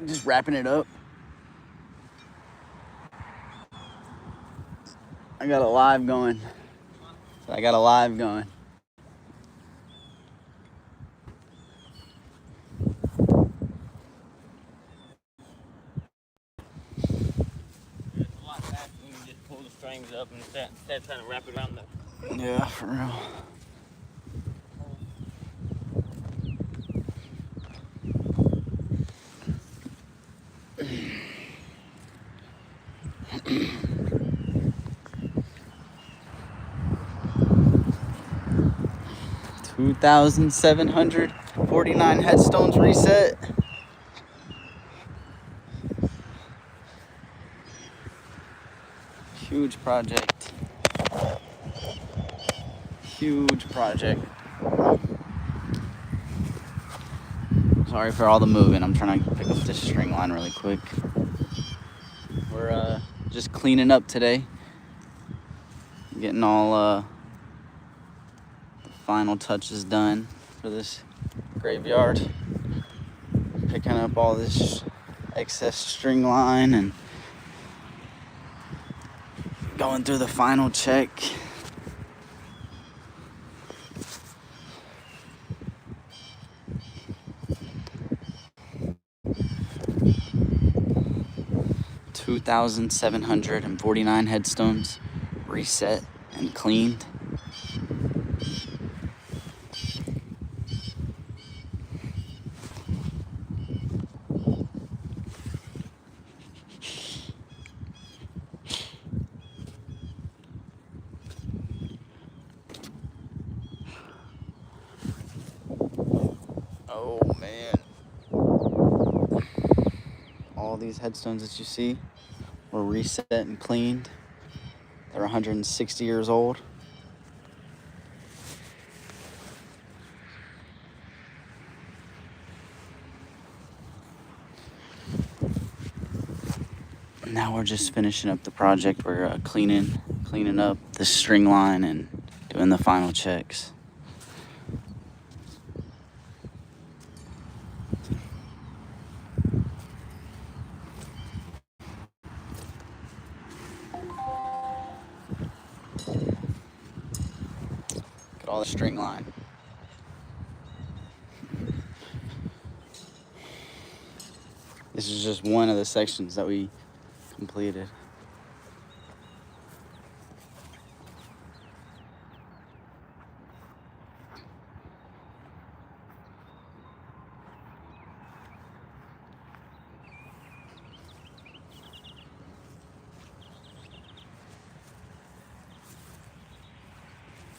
Just wrapping it up. I got a live going. I got a live going. It's a lot faster when you just pull the strings up instead of trying to wrap it around the... Yeah, for real. $2,749 headstones reset. Huge project. Huge project. Sorry for all the moving. I'm trying to pick up this string line really quick. We're just cleaning up today. Getting all the final touches done for this graveyard. Picking up all this excess string line and going through the final check. $2,749 headstones reset and cleaned. Oh man. All these headstones that you see were reset and cleaned. They're 160 years old. Now we're just finishing up the project. We're cleaning up the string line and doing the final checks. Look at all the string line. This is just one of the sections that we completed.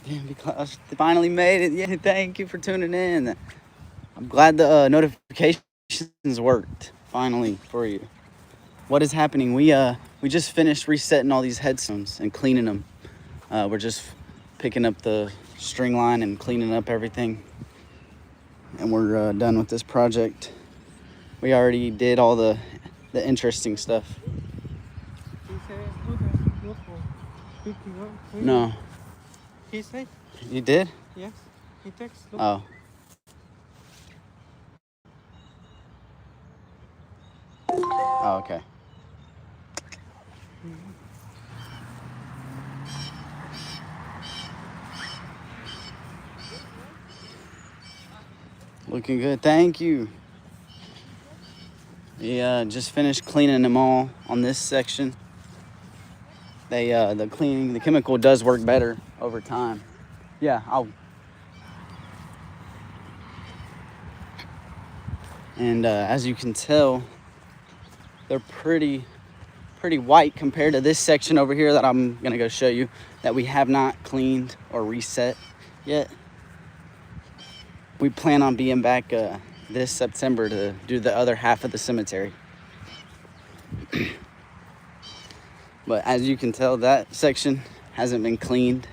Yeah, because they finally made it. Yeah, thank you for tuning in. I'm glad the notifications worked finally for you. What is happening? We just finished resetting all these headstones and cleaning them. We're just picking up the string line and cleaning up everything, and we're done with this project. We already did all the interesting stuff. No. He said? You did? Yes. He texts. Look. Oh. Oh, okay. Looking good, thank you. We just finished cleaning them all on this section. The chemical does work better over time. Yeah, and as you can tell, they're pretty white compared to this section over here that I'm gonna go show you that we have not cleaned or reset yet. We plan on being back this September to do the other half of the cemetery. But as you can tell, that section hasn't been cleaned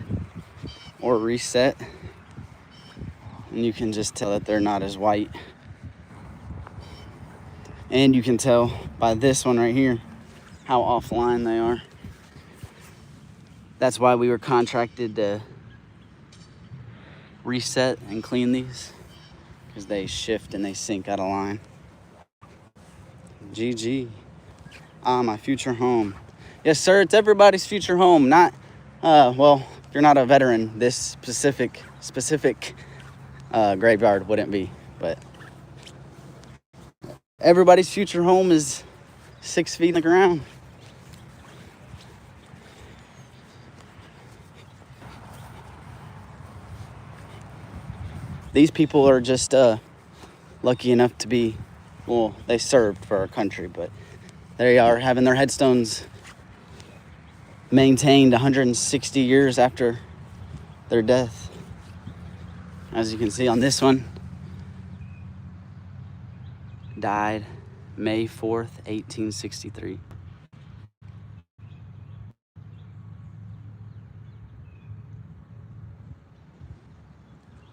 or reset, and you can just tell that they're not as white. And you can tell by this one right here how offline they are. That's why we were contracted to reset and clean these, because they shift and they sink out of line. GG. Ah, my future home. Yes, sir, it's everybody's future home. Not, well, if you're not a veteran, this specific graveyard wouldn't be. But everybody's future home is 6 feet in the ground. These people are just lucky enough to be, well, they served for our country, but they are having their headstones maintained 160 years after their death. As you can see on this one, died May 4th, 1863.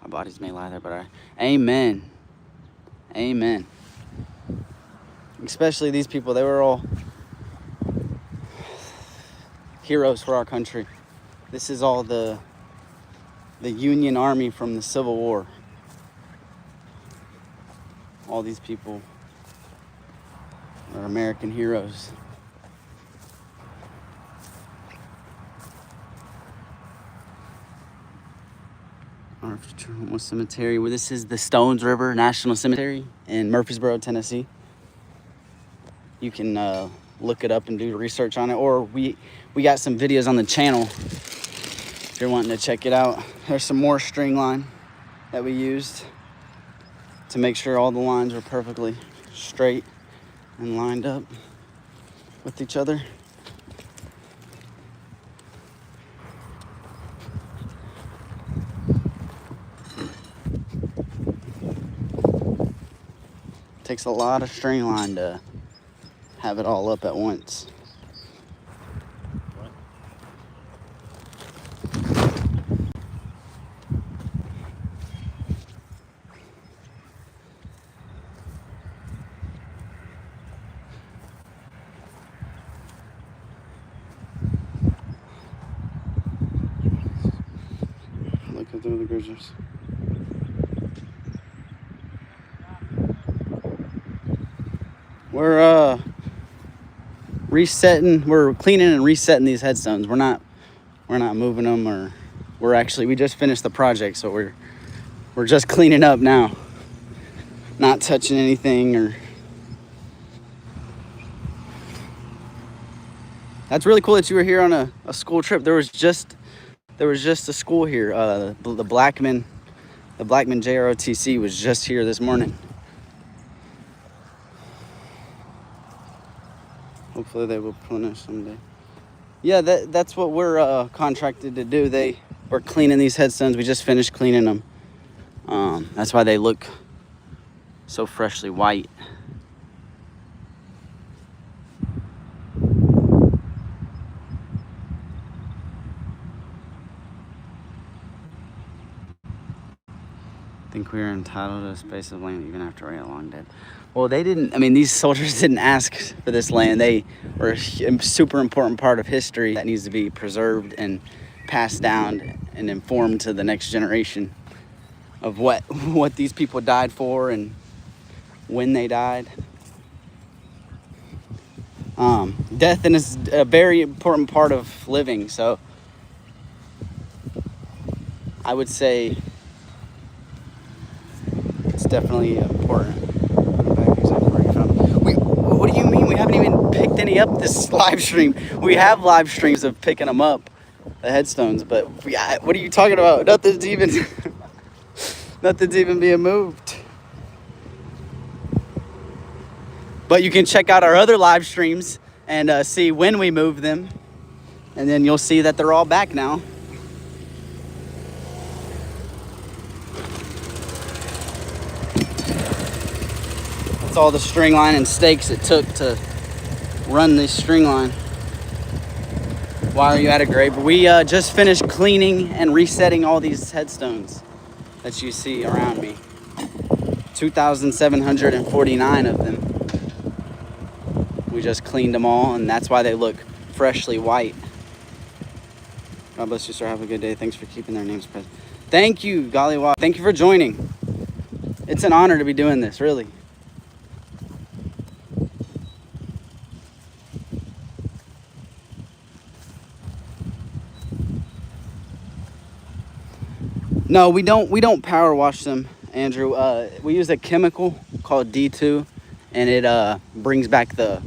Our bodies may lie there, but amen. Amen. Especially these people, they were all heroes for our country. This is all the Union Army from the Civil War. All these people are American heroes. Our future home cemetery. Well, this is the Stones River National Cemetery in Murfreesboro, Tennessee. You can look it up and do research on it, or we got some videos on the channel if you're wanting to check it out. There's some more string line that we used to make sure all the lines were perfectly straight and lined up with each other. Takes a lot of string line to have it all up at once. Look at the other grizzlies. We're we're cleaning and resetting these headstones. We're not moving them, or we just finished the project, so we're just cleaning up now. Not touching anything. Or that's really cool that you were here on a school trip. There was just a school here. The Blackman JROTC was just here this morning. Hopefully they will punish someday. Yeah, that's what we're contracted to do. We're cleaning these headstones. We just finished cleaning them. That's why they look so freshly white. I think we are entitled to a space of land even after we are long dead. Well, these soldiers didn't ask for this land. They were a super important part of history that needs to be preserved and passed down and informed to the next generation of what these people died for and when they died. Death is a very important part of living, so I would say it's definitely important. What do you mean? We haven't even picked any up this live stream. We have live streams of picking them up, the headstones, but what are you talking about? Nothing's even being moved. But you can check out our other live streams and see when we move them, and then you'll see that they're all back now. All the string line and stakes it took to run this string line. Why are you at a grave? We just finished cleaning and resetting all these headstones that you see around me. 2,749 of them. We just cleaned them all, and that's why they look freshly white. God bless you, sir. Have a good day. Thanks for keeping their names present. Thank you, Gollywa. Thank you for joining. It's an honor to be doing this, really. No, we don't power wash them, Andrew. We use a chemical called D2, and it brings back the,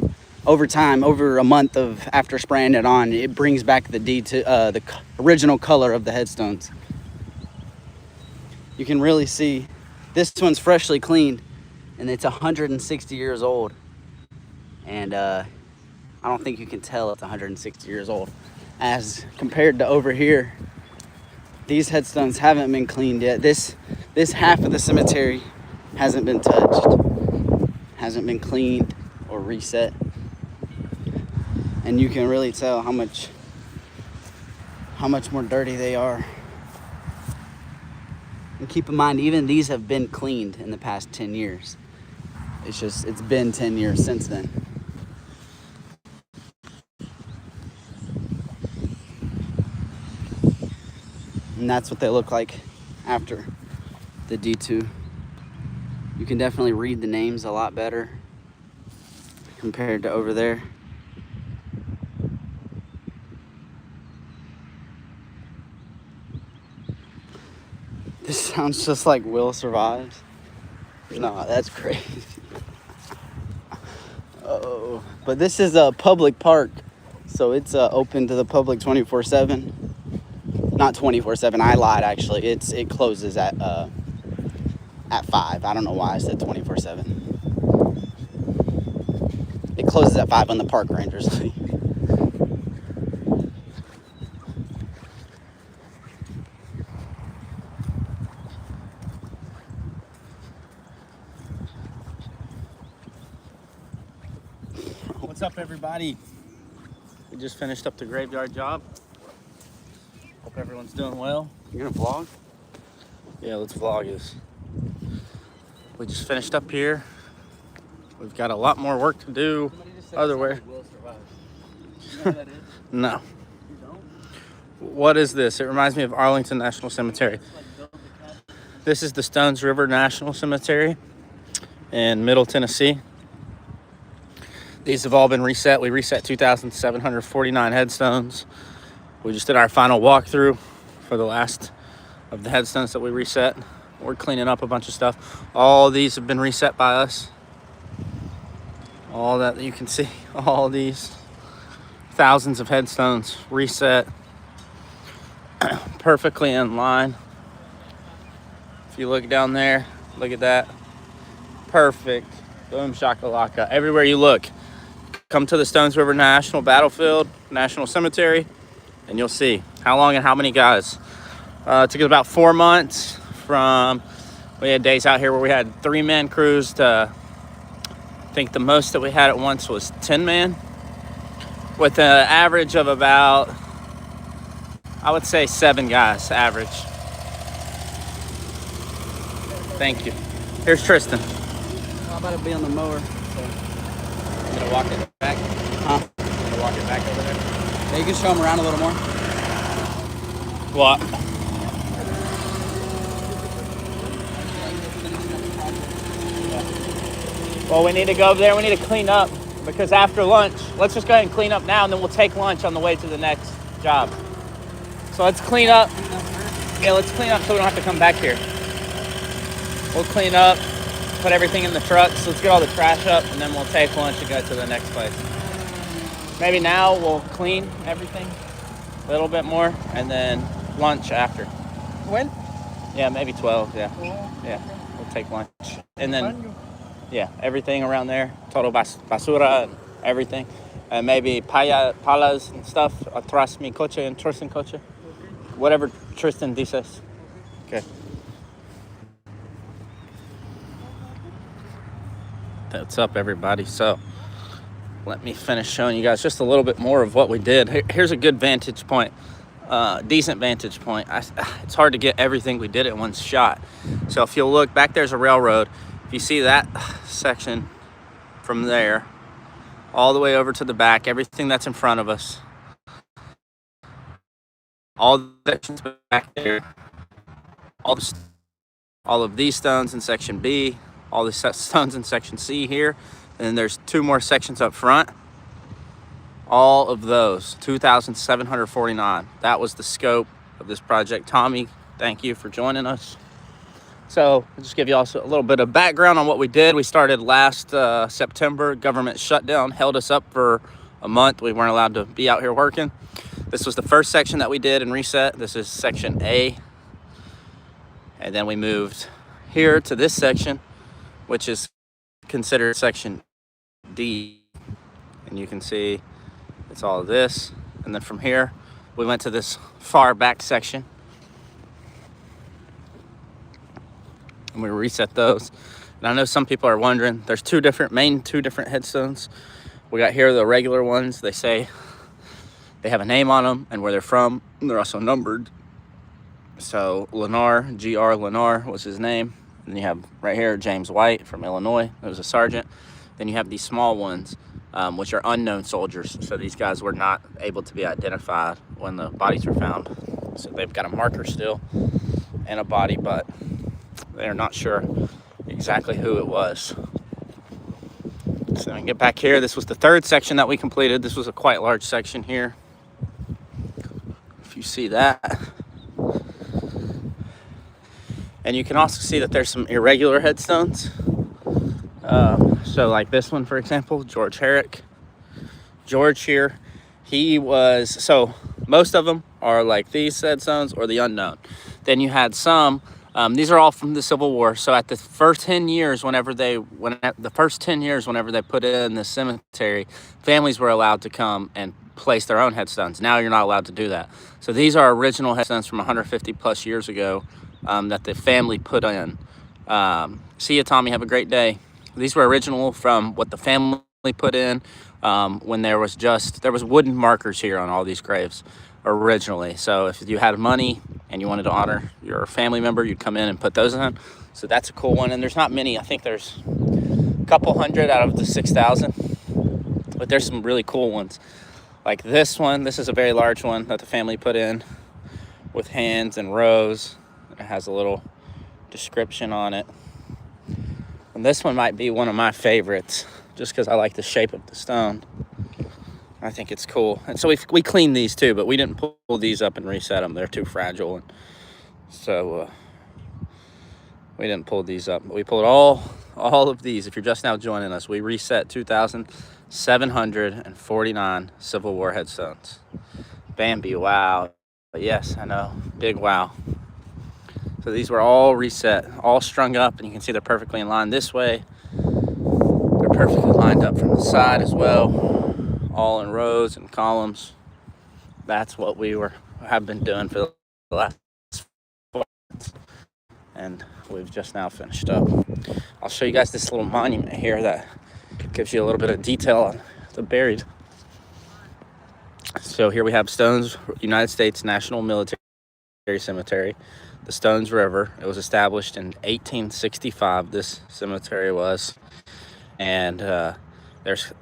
over time, over a month of after spraying it on, it brings back the D2, the original color of the headstones. You can really see this one's freshly cleaned, and it's 160 years old. And I don't think you can tell it's 160 years old, as compared to over here. These headstones haven't been cleaned yet. This half of the cemetery hasn't been touched, hasn't been cleaned or reset. And you can really tell how much more dirty they are. And keep in mind, even these have been cleaned in the past 10 years. It's been 10 years since then. And that's what they look like after the D2. You can definitely read the names a lot better compared to over there. This sounds just like Will Survives. No, that's crazy. Oh, but this is a public park, so it's open to the public 24/7. Not 24/7. I lied. Actually, it closes at 5. I don't know why I said 24/7. It closes at 5 when the park rangers leave. What's up, everybody? We just finished up the graveyard job. Hope everyone's doing well. You're gonna vlog? Yeah, let's vlog this. We just finished up here. We've got a lot more work to do other way. No. What is this? It reminds me of Arlington National Cemetery. This is the Stones River National Cemetery in Middle Tennessee. These have all been reset. We reset 2,749 headstones. We just did our final walkthrough for the last of the headstones that we reset. We're cleaning up a bunch of stuff. All these have been reset by us. All that you can see, all these thousands of headstones reset perfectly in line. If you look down there, look at that. Perfect. Boom shakalaka. Everywhere you look. Come to the Stones River National Battlefield, National Cemetery, and you'll see how long and how many guys. It took us about 4 months we had days out here where we had 3-man crews to, I think the most that we had at once was 10 men, with an average of about, I would say 7 guys average. Thank you. Here's Tristan. How about it be on the mower? I'm gonna walk it back. Huh? I'm gonna walk it back over there. Yeah, you can show them around a little more. What? Well, we need to go over there. We need to clean up because after lunch, let's just go ahead and clean up now, and then we'll take lunch on the way to the next job. So let's clean up. Yeah, let's clean up so we don't have to come back here. We'll clean up, put everything in the trucks. Let's get all the trash up, and then we'll take lunch and go to the next place. Maybe now we'll clean everything a little bit more, and then lunch after. When? Yeah, maybe 12, yeah. Oh, Yeah, we'll take lunch. And then, yeah, everything around there, total basura and everything. And maybe palas and stuff, atrás mi coche and Tristan coche. Whatever Tristan dices. Okay. That's up, everybody. So let me finish showing you guys just a little bit more of what we did. Here's a good vantage point, decent vantage point. It's hard to get everything we did at one shot. So if you'll look back, there's a railroad. If you see that section from there all the way over to the back, everything that's in front of us, all the sections back there, all of these stones in section B, all the stones in section C here, and then there's 2 more sections up front. All of those, 2,749. That was the scope of this project. Tommy Thank you for joining us. So I'll just give you also a little bit of background on what we did. We started last September. Government shutdown held us up for a month. We weren't allowed to be out here working. This was the first section that we did and reset. This is section A. And then we moved here to this section, which is considered section D. And you can see it's all of this. And then from here, we went to this far back section. And we reset those. And I know some people are wondering, there's two different headstones. We got here the regular ones. They say they have a name on them and where they're from. And they're also numbered. So Lennar, G.R. Lennar was his name. And you have right here James White from Illinois. There was a sergeant. Then you have these small ones, which are unknown soldiers. So these guys were not able to be identified when the bodies were found. So they've got a marker still and a body, but they're not sure exactly who it was. So we get back here. This was the third section that we completed. This was a quite large section here. If you see that. And you can also see that there's some irregular headstones. So like this one, for example, George Herrick. George here, he was, so most of them are like these headstones or the unknown. Then you had some, these are all from the Civil War. So at the first 10 years, whenever they put in the cemetery, families were allowed to come and place their own headstones. Now you're not allowed to do that. So these are original headstones from 150 plus years ago that the family put in. See you, Tommy. Have a great day. These were original from what the family put in when there was wooden markers here on all these graves originally. So if you had money and you wanted to honor your family member, you'd come in and put those in. So that's a cool one. And there's not many. I think there's a couple hundred out of the 6,000. But there's some really cool ones. Like this one. This is a very large one that the family put in with hands and rows. It has a little description on it. And this one might be one of my favorites just because I like the shape of the stone. I think it's cool. And so we cleaned these too, but we didn't pull these up and reset them. They're too fragile. And so we didn't pull these up. But we pulled all of these. If you're just now joining us, we reset 2,749 Civil War headstones. Bambi, wow. But yes, I know, big wow. So these were all reset, all strung up, and you can see they're perfectly in line this way. They're perfectly lined up from the side as well, all in rows and columns. That's what we have been doing for the last 4 months, and we've just now finished up. I'll show you guys this little monument here that gives you a little bit of detail on the buried. So here we have Stones, United States National Military Cemetery. The Stones River. It was established in 1865, this cemetery was. And there's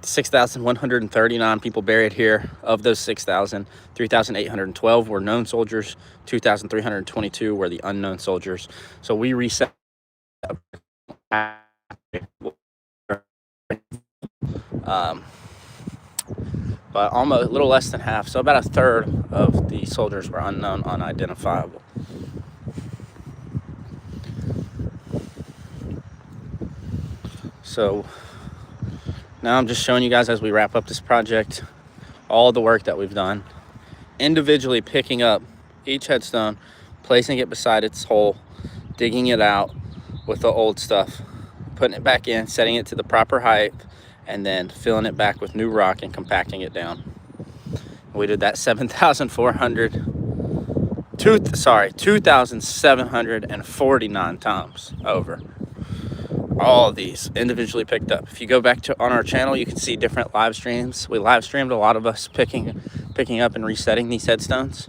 6,139 people buried here. Of those 6,000, 3,812 were known soldiers, 2,322 were the unknown soldiers. So we reset but almost a little less than half, so about a third of the soldiers were unknown, unidentifiable. So now I'm just showing you guys as we wrap up this project all the work that we've done, individually picking up each headstone, placing it beside its hole, digging it out with the old stuff, putting it back in, setting it to the proper height, and then filling it back with new rock and compacting it down. We did that 2,749 times over. All of these individually picked up. If you go back on our channel, you can see different live streams. We live streamed a lot of us picking up and resetting these headstones.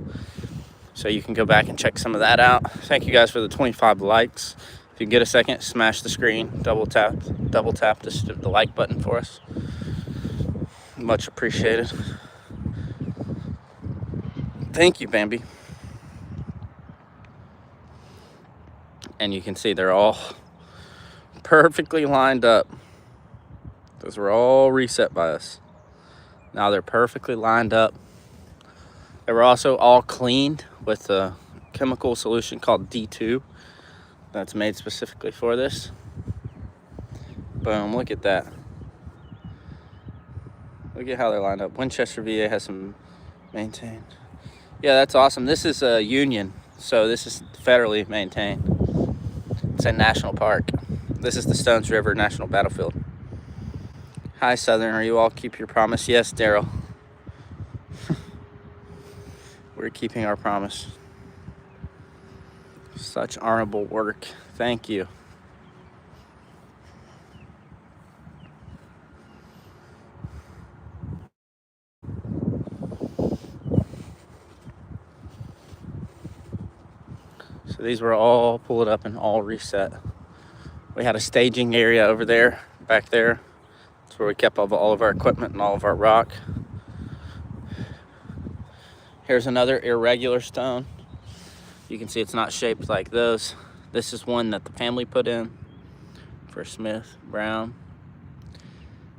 So you can go back and check some of that out. Thank you guys for the 25 likes. If you get a second, smash the screen, double tap the like button for us. Much appreciated. Thank you, Bambi. And you can see they're all perfectly lined up. Those were all reset by us. Now they're perfectly lined up. They were also all cleaned with the chemical solution called D2 that's made specifically for this. Boom, look at that. Look at how they're lined up. Winchester, VA has some maintained. Yeah, that's awesome. This is a Union, so this is federally maintained. It's a national park. This is the Stones River National Battlefield. Hi, Southern. Are you all keep your promise? Yes, Daryl. We're keeping our promise. Such honorable work. Thank you. So these were all pulled up and all reset. We had a staging area over there, back there. That's where we kept all of our equipment and all of our rock. Here's another irregular stone. You can see it's not shaped like those. This is one that the family put in for Smith Brown.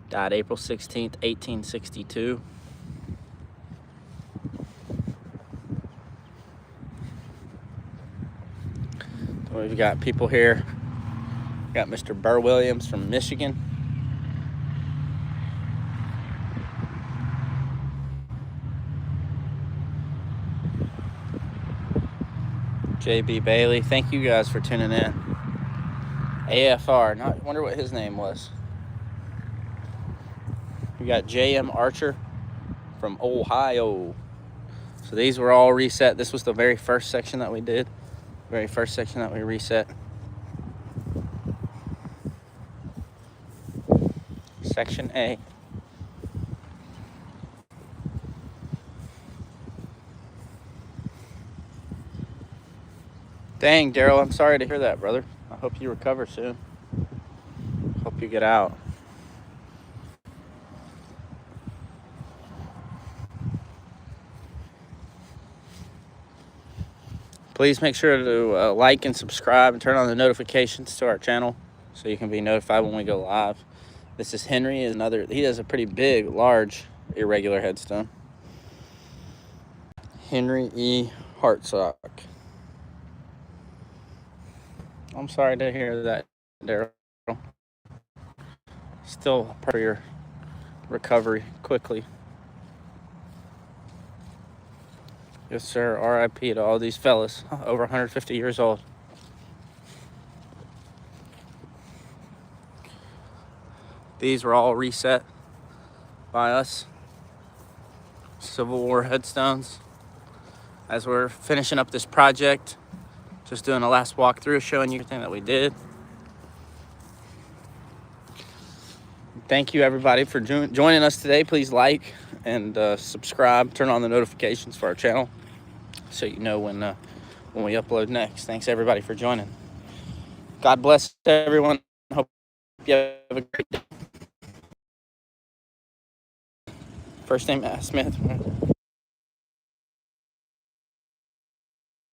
Died April 16th, 1862. So we've got people here. We got Mr. Burr Williams from Michigan. J.B. Bailey. Thank you guys for tuning in. AFR. I wonder what his name was. We got J.M. Archer from Ohio. So these were all reset. This was the very first section that we did. Very first section that we reset. Section A. Dang, Daryl, I'm sorry to hear that, brother. I hope you recover soon. Hope you get out. Please make sure to like and subscribe and turn on the notifications to our channel so you can be notified when we go live. This is Henry. He has a pretty big, large, irregular headstone. Henry E. Hartsock. I'm sorry to hear that, Daryl. Still pray for your recovery quickly. Yes, sir. R.I.P. to all these fellas, over 150 years old. These were all reset by us. Civil War headstones. As we're finishing up this project, just doing a last walkthrough, showing you everything that we did. Thank you, everybody, for joining us today. Please like and subscribe. Turn on the notifications for our channel so you know when we upload next. Thanks, everybody, for joining. God bless everyone. Hope you have a great day. First name Smith.